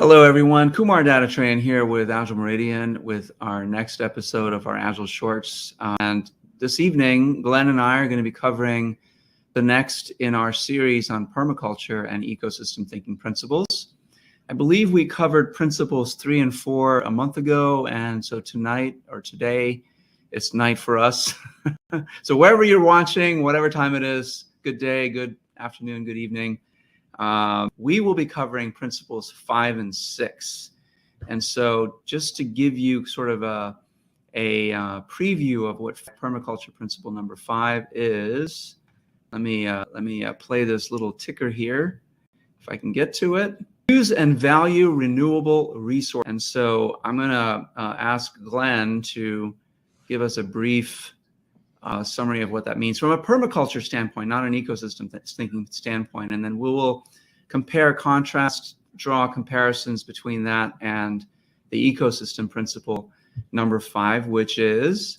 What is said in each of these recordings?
Hello, everyone. Kumar Dattatreyan here with Agile Meridian with our next episode of our Agile Shorts. And this evening, Glenn and I are going to be covering the next in our series on permaculture and ecosystem thinking principles. I believe we covered principles 3 and 4 a month ago. And so tonight or today, it's night for us. So wherever you're watching, whatever time it is, good day, good afternoon, good evening. We will be covering principles 5 and 6. And so just to give you sort of a preview of what permaculture principle number 5 is, let me play this little ticker here, if I can get to it. Use and value renewable resources. And so I'm going to ask Glenn to give us a brief summary of what that means from a permaculture standpoint, not an ecosystem thinking standpoint. And then we will compare, contrast, draw comparisons between that and the ecosystem principle number 5, which is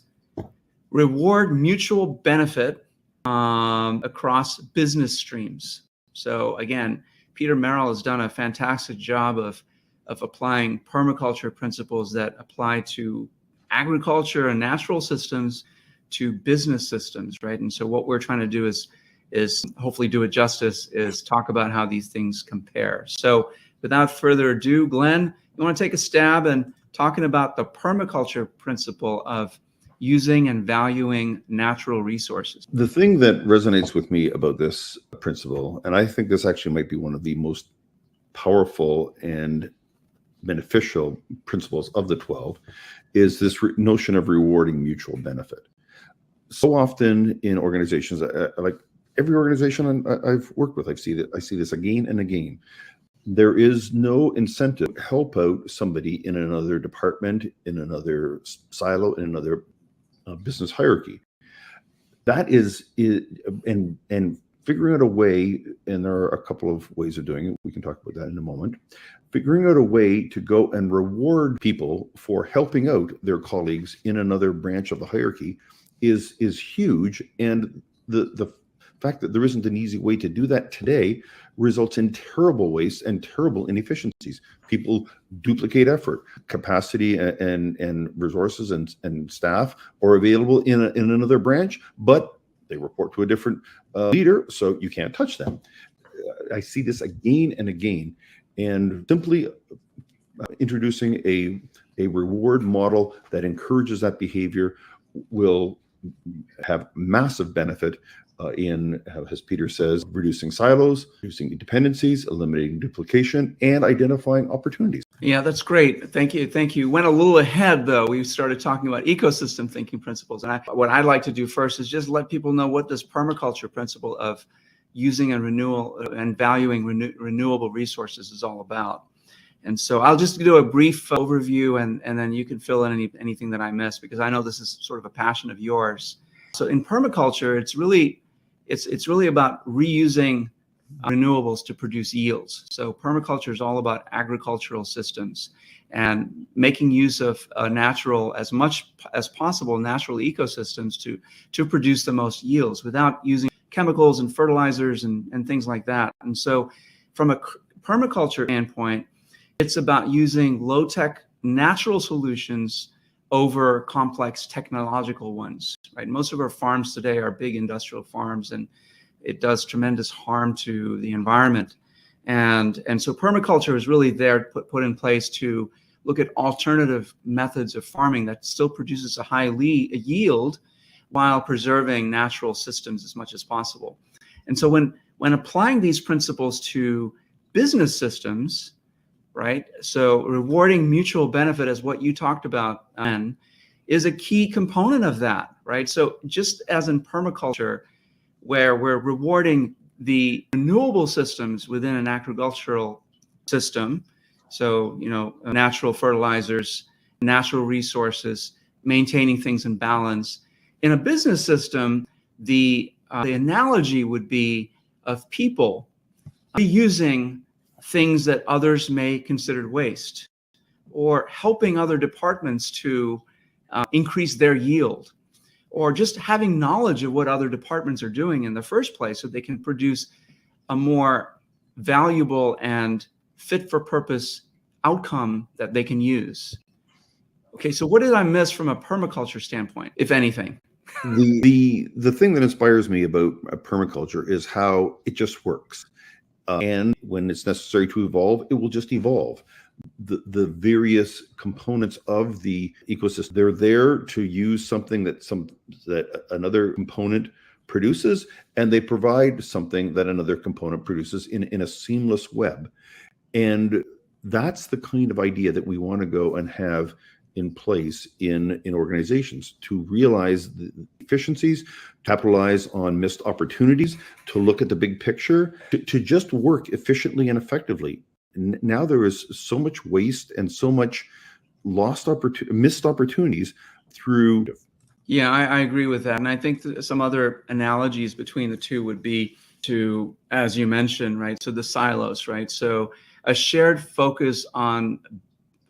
reward mutual benefit across business streams. So again, Peter Merrill has done a fantastic job of applying permaculture principles that apply to agriculture and natural systems to business systems, right? And so what we're trying to do is hopefully do it justice, is talk about how these things compare. So without further ado, Glenn, you want to take a stab in talking about the permaculture principle of using and valuing natural resources? The thing that resonates with me about this principle, and I think this actually might be one of the most powerful and beneficial principles of the 12, is this notion of rewarding mutual benefit. So often in organizations, like every organization I've worked with, I see this again and again. There is no incentive to help out somebody in another department, in another silo, in another business hierarchy. That is, and figuring out a way, and there are a couple of ways of doing it. We can talk about that in a moment. Figuring out a way to go and reward people for helping out their colleagues in another branch of the hierarchy is huge. And the fact that there isn't an easy way to do that today results in terrible waste and terrible inefficiencies. People duplicate effort, capacity and resources and staff are available in another branch, but they report to a different leader, so you can't touch them. I see this again and again, and simply introducing a reward model that encourages that behavior will have massive benefit in, as Peter says, reducing silos, reducing dependencies, eliminating duplication, and identifying opportunities. Yeah, that's great. Thank you. Thank you. Went a little ahead, though. We started talking about ecosystem thinking principles. And what I'd like to do first is just let people know what this permaculture principle of using and renewal and valuing renewable resources is all about. And so I'll just do a brief overview, and then you can fill in anything that I miss, because I know this is sort of a passion of yours. So in permaculture, it's really about reusing renewables to produce yields. So permaculture is all about agricultural systems and making use of natural, as much as possible, natural ecosystems to produce the most yields without using chemicals and fertilizers and things like that. And so from a permaculture standpoint, it's about using low-tech natural solutions over complex technological ones, right? Most of our farms today are big industrial farms, and it does tremendous harm to the environment. And so permaculture is really there put in place to look at alternative methods of farming that still produces a high yield while preserving natural systems as much as possible. And so when applying these principles to business systems, right? So rewarding mutual benefit, as what you talked about, is a key component of that, right? So just as in permaculture, where we're rewarding the renewable systems within an agricultural system, so, natural fertilizers, natural resources, maintaining things in balance. In a business system, the analogy would be of people reusing things that others may consider waste, or helping other departments to increase their yield, or just having knowledge of what other departments are doing in the first place so they can produce a more valuable and fit for purpose outcome that they can use. Okay, so what did I miss from a permaculture standpoint, if anything? The thing that inspires me about permaculture is how it just works. And when it's necessary to evolve, it will just evolve. The various components of the ecosystem, they're there to use something that another component produces, and they provide something that another component produces in a seamless web. And that's the kind of idea that we want to go and have in place in organizations, to realize the efficiencies, capitalize on missed opportunities, to look at the big picture, to just work efficiently and effectively. Now there is so much waste and so much missed opportunities through. Yeah, I agree with that. And I think some other analogies between the two would be to, as you mentioned, right? So the silos, right? So a shared focus on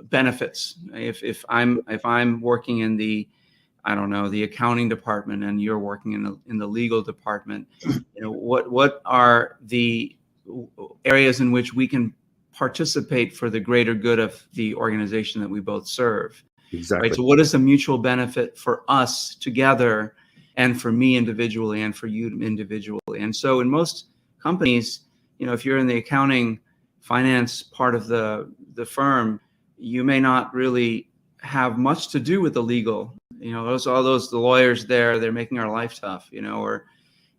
benefits. If I'm working in the, I don't know, the accounting department, and you're working in the legal department, what are the areas in which we can participate for the greater good of the organization that we both serve? Exactly. Right. So what is the mutual benefit for us together, and for me individually, and for you individually? And so in most companies, if you're in the accounting finance part of the firm, you may not really have much to do with the legal. All those the lawyers there, they're making our life tough. Or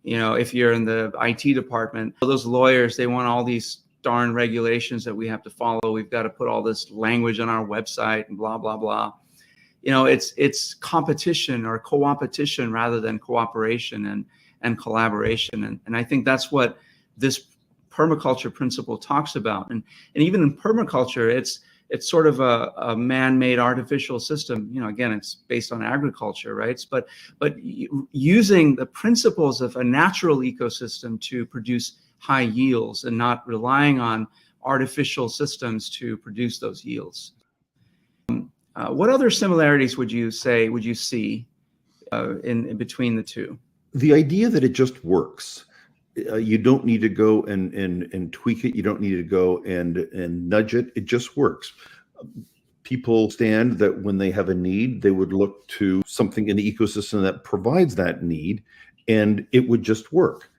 if you're in the IT department, those lawyers, they want all these darn regulations that we have to follow. We've got to put all this language on our website and blah blah blah. It's competition or co-opetition rather than cooperation and collaboration. And I think that's what this permaculture principle talks about. And even in permaculture, it's sort of a man-made artificial system. Again, it's based on agriculture, right? But using the principles of a natural ecosystem to produce high yields, and not relying on artificial systems to produce those yields. What other similarities would you see in between the two? The idea that it just works. You don't need to go and tweak it. You don't need to go and nudge it. It just works. People understand that when they have a need, they would look to something in the ecosystem that provides that need, and it would just work.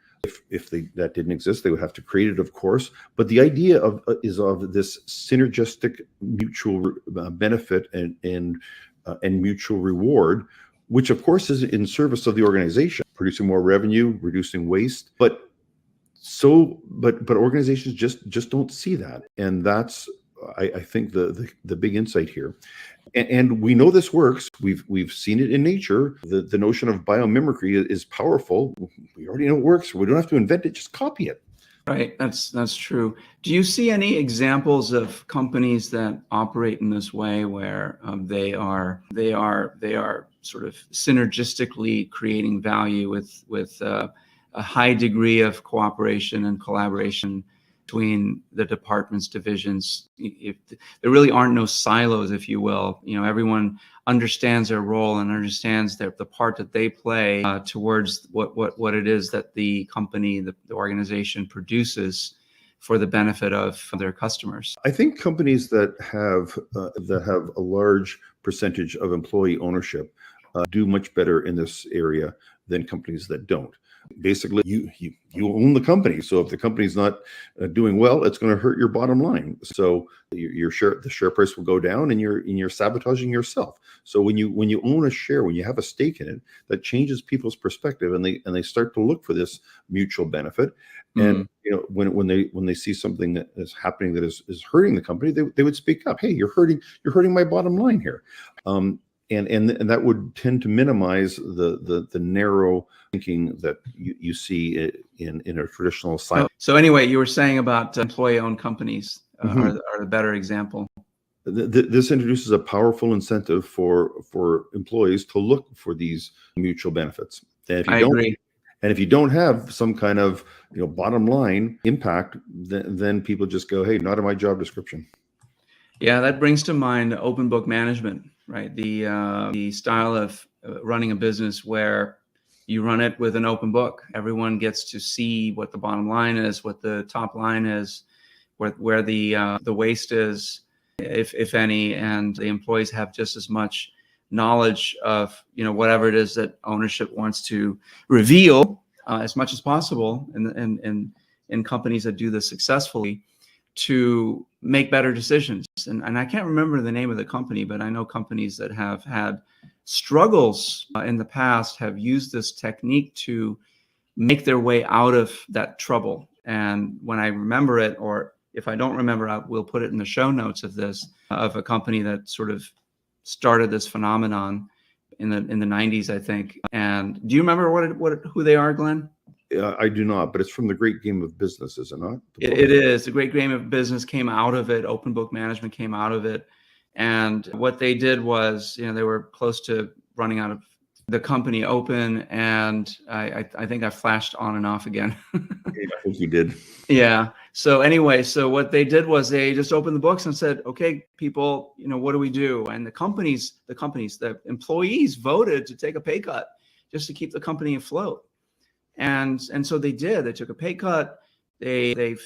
If that didn't exist, they would have to create it, of course. But the idea is of this synergistic mutual benefit and mutual reward, which of course is in service of the organization, producing more revenue, reducing waste. But organizations just don't see that, and that's I think the big insight here. And we know this works. We've seen it in nature. The notion of biomimicry is powerful. We already know it works. We don't have to invent it, just copy it. Right, that's true. Do you see any examples of companies that operate in this way, where they are sort of synergistically creating value with a high degree of cooperation and collaboration between the departments, divisions? If there really aren't no silos, if you will, everyone understands their role and understands the part that they play towards what it is that the company, the organization produces for the benefit of their customers. I think companies that have a large percentage of employee ownership do much better in this area than companies that don't. Basically, you own the company, so if the company's not doing well, it's going to hurt your bottom line. So the share price will go down, and you're sabotaging yourself. So when you own a share, when you have a stake in it, that changes people's perspective, and they start to look for this mutual benefit. And when they see something that is happening that is hurting the company, they would speak up. Hey, you're hurting my bottom line here. And that would tend to minimize the narrow thinking that you see in a traditional silo. So anyway, you were saying about employee-owned companies are the better example. This introduces a powerful incentive for employees to look for these mutual benefits. And I agree. And if you don't have some kind of bottom line impact, then people just go, hey, not in my job description. Yeah, that brings to mind open book management, right? The style of running a business where you run it with an open book. Everyone gets to see what the bottom line is, what the top line is, where the waste is, if any, and the employees have just as much knowledge of whatever it is that ownership wants to reveal as much as possible in companies that do this successfully, to make better decisions. And I can't remember the name of the company, but I know companies that have had struggles in the past have used this technique to make their way out of that trouble. And when I remember it, or if I don't remember, we'll put it in the show notes of this, of a company that sort of started this phenomenon in the 90s, I think. And do you remember who they are, Glenn? I do not, but it's from the Great Game of Business, is it not? It is. The Great Game of Business came out of it. Open Book Management came out of it. And what they did was, they were close to running out of the company open. And I think I flashed on and off again. I think you did. Yeah. So anyway, so what they did was they just opened the books and said, okay, people, what do we do? And the employees voted to take a pay cut just to keep the company afloat. And so they did. They took a pay cut. They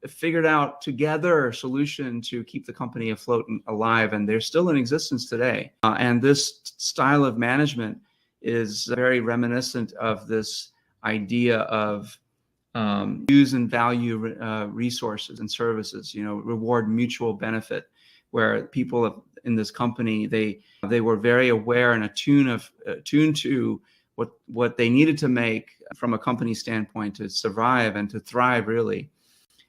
figured out together a solution to keep the company afloat and alive, and they're still in existence today. And this style of management is very reminiscent of this idea of use and value resources and services. Reward mutual benefit, where people in this company they were very aware and attuned to what they needed to make from a company standpoint to survive and to thrive, really.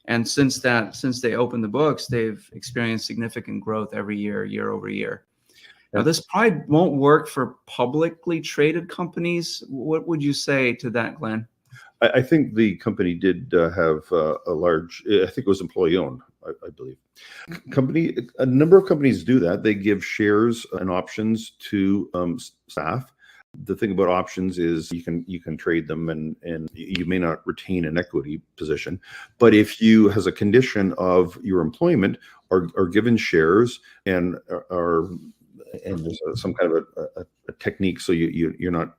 And since they opened the books, they've experienced significant growth every year over year. Now, this probably won't work for publicly traded companies. What would you say to that, Glenn? I think the company did have a large, I think it was employee owned, I believe. A number of companies do that. They give shares and options to staff. The thing about options is you can trade them, and you may not retain an equity position. But if you, as a condition of your employment, are given shares and there's some kind of a technique, so you're not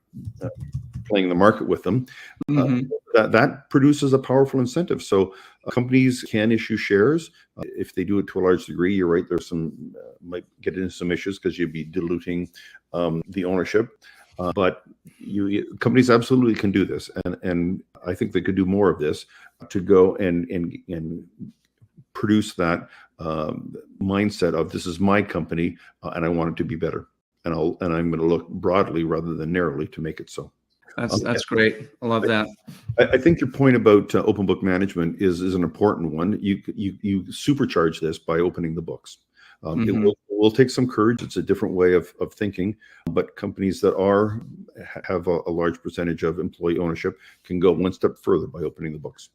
playing the market with them, that produces a powerful incentive. So companies can issue shares. If they do it to a large degree, you're right, there's might get into some issues because you'd be diluting the ownership. But companies absolutely can do this, and I think they could do more of this to go and produce that mindset of, this is my company and I want it to be better, and I'm going to look broadly rather than narrowly to make it so. That's great. I love that. I think your point about open book management is an important one. You supercharge this by opening the books. It will take some courage. It's a different way of thinking, but companies that have a large percentage of employee ownership can go one step further by opening the books.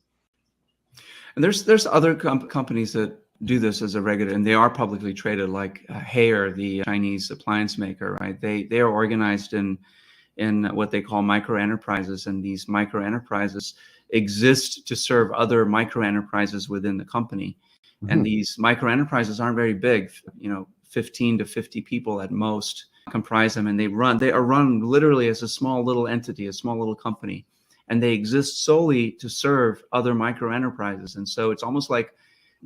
And there's other companies that do this as a regular, and they are publicly traded, like Haier, the Chinese appliance maker, right? They are organized in what they call micro enterprises, and these micro enterprises exist to serve other micro enterprises within the company. And these micro enterprises aren't very big, 15 to 50 people at most comprise them, and they are run literally as a small little entity, a small little company, and they exist solely to serve other micro enterprises. And so it's almost like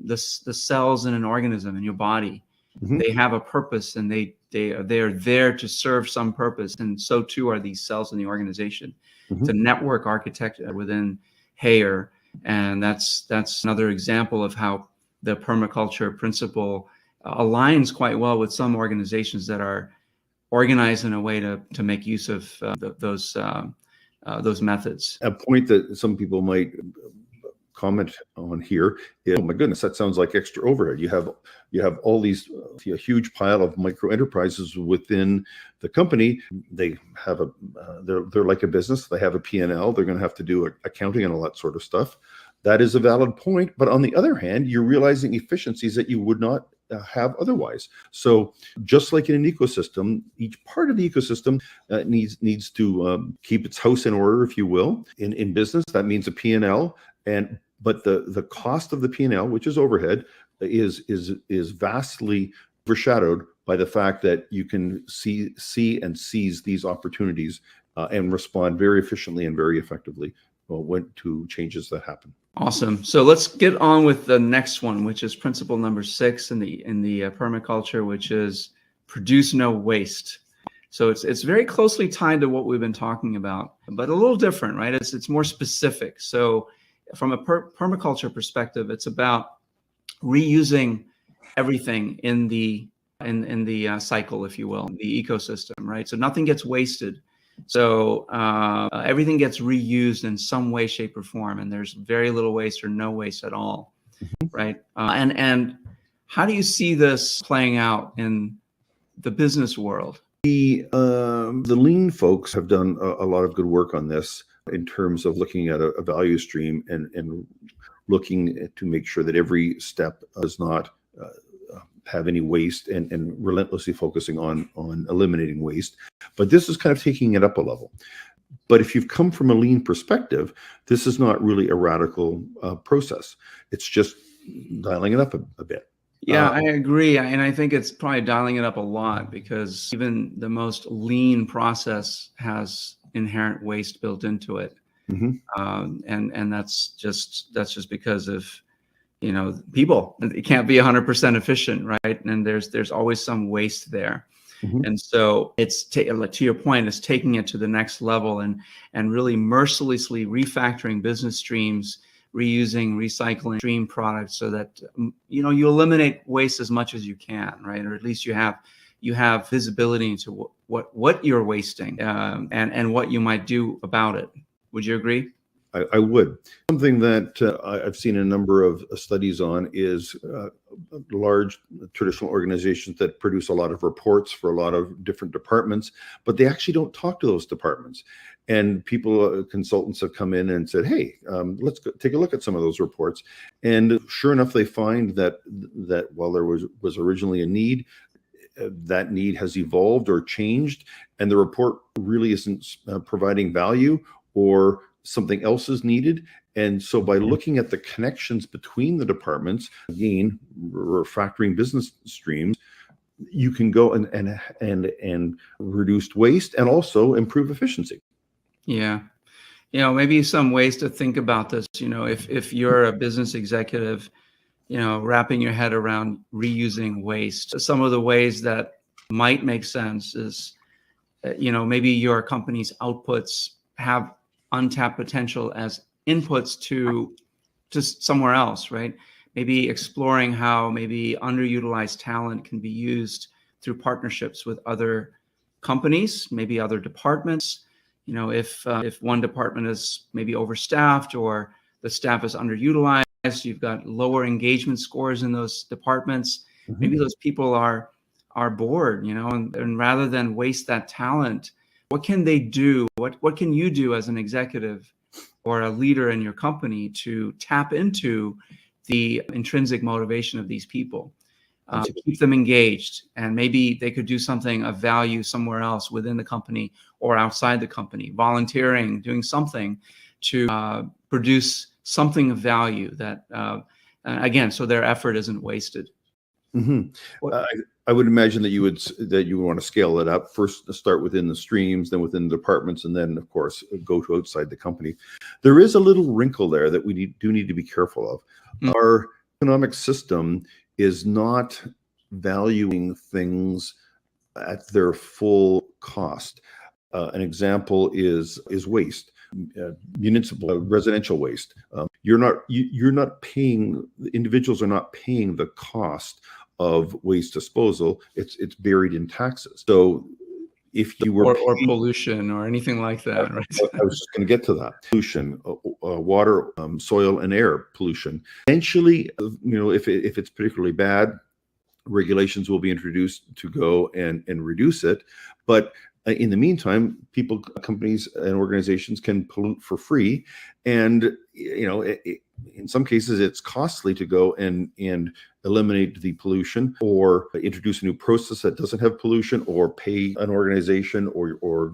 the cells in an organism in your body. They have a purpose, and they are there to serve some purpose, and so too are these cells in the organization. It's a network architecture within Haier, and that's another example of how the permaculture principle aligns quite well with some organizations that are organized in a way to make use of those methods. A point that some people might comment on here is, oh my goodness, that sounds like extra overhead. You have all these a huge pile of micro enterprises within the company. They have they're like a business. They have a P&L. They're going to have to do accounting and all that sort of stuff. That is a valid point, but on the other hand, you're realizing efficiencies that you would not have otherwise. So just like in an ecosystem, each part of the ecosystem needs to keep its house in order, if you will. In business, that means a P&L, but the cost of the P&L, which is overhead, is vastly overshadowed by the fact that you can see and seize these opportunities and respond very efficiently and very effectively to changes that happen. Awesome. So let's get on with the next one, which is principle number 6 in the permaculture, which is produce no waste. So it's very closely tied to what we've been talking about, but a little different, right? It's more specific. So from a permaculture perspective, it's about reusing everything in the cycle, if you will, the ecosystem, right? So nothing gets wasted. So everything gets reused in some way, shape, or form, and there's very little waste or no waste at all, right? And how do you see this playing out in the business world? The lean folks have done a lot of good work on this in terms of looking at a value stream and looking to make sure that every step does not have any waste and relentlessly focusing on eliminating waste. But this is kind of taking it up a level. But if you've come from a lean perspective, this is not really a radical process. It's just dialing it up a bit. Yeah, I agree. And I think it's probably dialing it up a lot, because even the most lean process has inherent waste built into it. And that's just because of, people. It can't be 100% efficient, right? And there's always some waste there. And so it's to your point, it's taking it to the next level and really mercilessly refactoring business streams, reusing, recycling stream products, so that you eliminate waste as much as you can, right? Or at least you have visibility into what you're wasting and what you might do about it. Would you agree? I would. Something that I've seen a number of studies on is large traditional organizations that produce a lot of reports for a lot of different departments, but they actually don't talk to those departments. And consultants have come in and said, hey, let's take a look at some of those reports. And sure enough, they find that while there was originally a need, that need has evolved or changed, and the report really isn't providing value, or something else is needed. And so by looking at the connections between the departments, again, refactoring business streams, you can go and reduce waste and also improve efficiency. Yeah. Maybe some ways to think about this, if you're a business executive, wrapping your head around reusing waste. Some of the ways that might make sense is, maybe your company's outputs have untapped potential as inputs to just somewhere else, right? Maybe exploring how maybe underutilized talent can be used through partnerships with other companies, maybe other departments. If one department is maybe overstaffed or the staff is underutilized, you've got lower engagement scores in those departments. Maybe those people are bored, and rather than waste that talent, what can they do? What can you do as an executive or a leader in your company to tap into the intrinsic motivation of these people, to keep them engaged? And maybe they could do something of value somewhere else within the company or outside the company, volunteering, doing something to produce something of value that, again, so their effort isn't wasted. I would imagine that you would want to scale it up. First, start within the streams, then within the departments, and then, of course, go to outside the company. There is a little wrinkle there that we do need to be careful of. Our economic system is not valuing things at their full cost. An example is waste. Municipal residential waste. You're not paying. Individuals are not paying the cost of waste disposal. It's buried in taxes. So if you were or pollution or anything like that, right? I was just going to get to that. Pollution, water, soil, and air pollution. Eventually, if it's particularly bad, regulations will be introduced to go and reduce it. But in the meantime, people, companies, and organizations can pollute for free, and in some cases, it's costly to go and eliminate the pollution, or introduce a new process that doesn't have pollution, or pay an organization or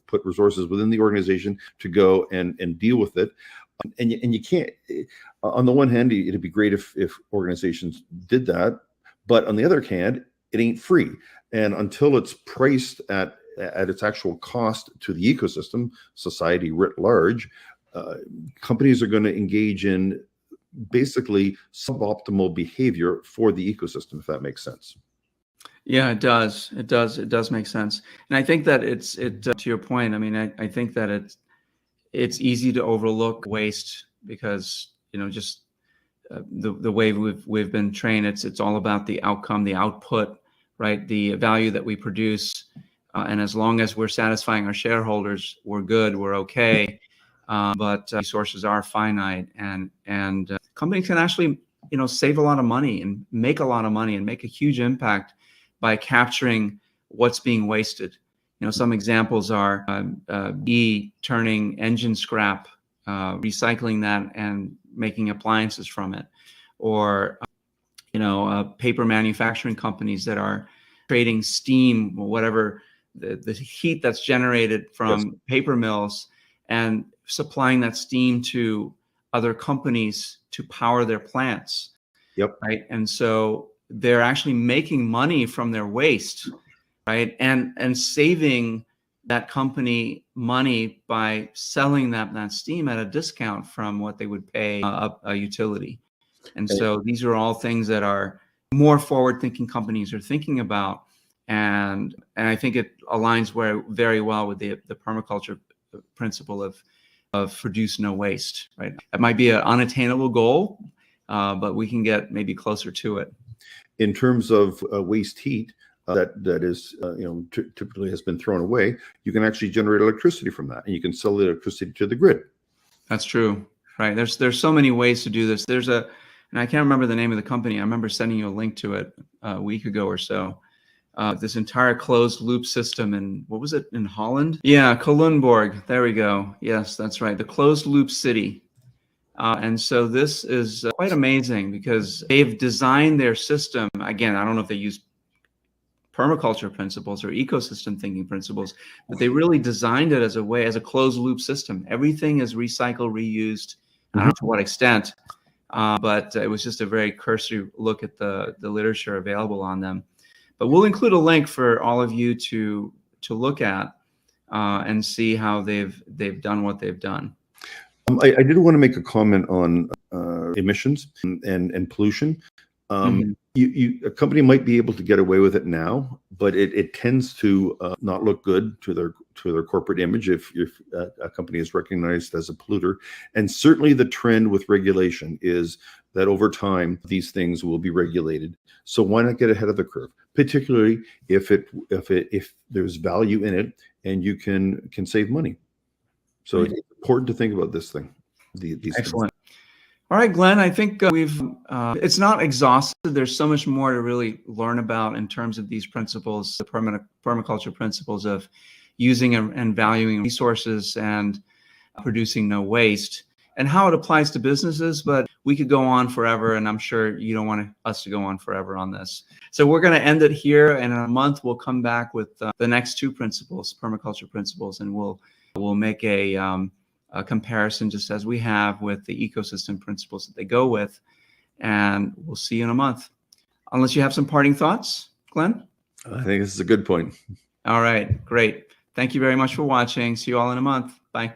put resources within the organization to go and deal with it. And you can't. On the one hand, it'd be great if organizations did that, but on the other hand, it ain't free, and until it's priced at its actual cost to the ecosystem, society writ large, companies are going to engage in basically suboptimal behavior for the ecosystem, if that makes sense. Yeah, it does. It does. It does make sense. And I think that to your point, I mean, I think that it's easy to overlook waste because, just the way we've been trained, it's all about the outcome, the output, right? The value that we produce. And as long as we're satisfying our shareholders, we're good, we're okay. But resources are finite, and companies can actually, save a lot of money and make a lot of money and make a huge impact by capturing what's being wasted. Some examples are turning engine scrap, recycling that and making appliances from it, or paper manufacturing companies that are creating steam or whatever, the heat that's generated from paper mills and supplying that steam to other companies to power their plants. Yep. Right. And so they're actually making money from their waste, right? And saving that company money by selling that steam at a discount from what they would pay a utility. And so these are all things that are more forward-thinking companies are thinking about. And I think it aligns very well with the permaculture principle of produce no waste, right? It might be an unattainable goal, but we can get maybe closer to it. In terms of waste heat that is, typically has been thrown away, you can actually generate electricity from that, and you can sell the electricity to the grid. That's true, right? There's so many ways to do this. And I can't remember the name of the company. I remember sending you a link to it a week ago or so. This entire closed loop system in, what was it, in Holland? Yeah, Kolundberg. There we go. Yes, that's right. The closed loop city. And so this is quite amazing because they've designed their system. Again, I don't know if they use permaculture principles or ecosystem thinking principles, but they really designed it as a closed loop system. Everything is recycled, reused. I don't know to what extent, but it was just a very cursory look at the literature available on them. But we'll include a link for all of you to look at and see how they've done what they've done. I did want to make a comment on emissions and pollution. A company might be able to get away with it now, but it tends to not look good to their corporate image if a company is recognized as a polluter. And certainly the trend with regulation is that over time these things will be regulated. So why not get ahead of the curve, particularly if there's value in it and you can save money. So it's important to think about this thing. These Excellent. Things. All right, Glenn, I think it's not exhaustive. There's so much more to really learn about in terms of these principles, the permaculture principles of using and valuing resources and producing no waste, and how it applies to businesses. But we could go on forever, and I'm sure you don't want us to go on forever on this. So we're going to end it here, and in a month we'll come back with the next two principles, permaculture principles, and we'll make a comparison, just as we have with the ecosystem principles that they go with. And we'll see you in a month. Unless you have some parting thoughts, Glenn? I think this is a good point. All right, great. Thank you very much for watching. See you all in a month. Bye.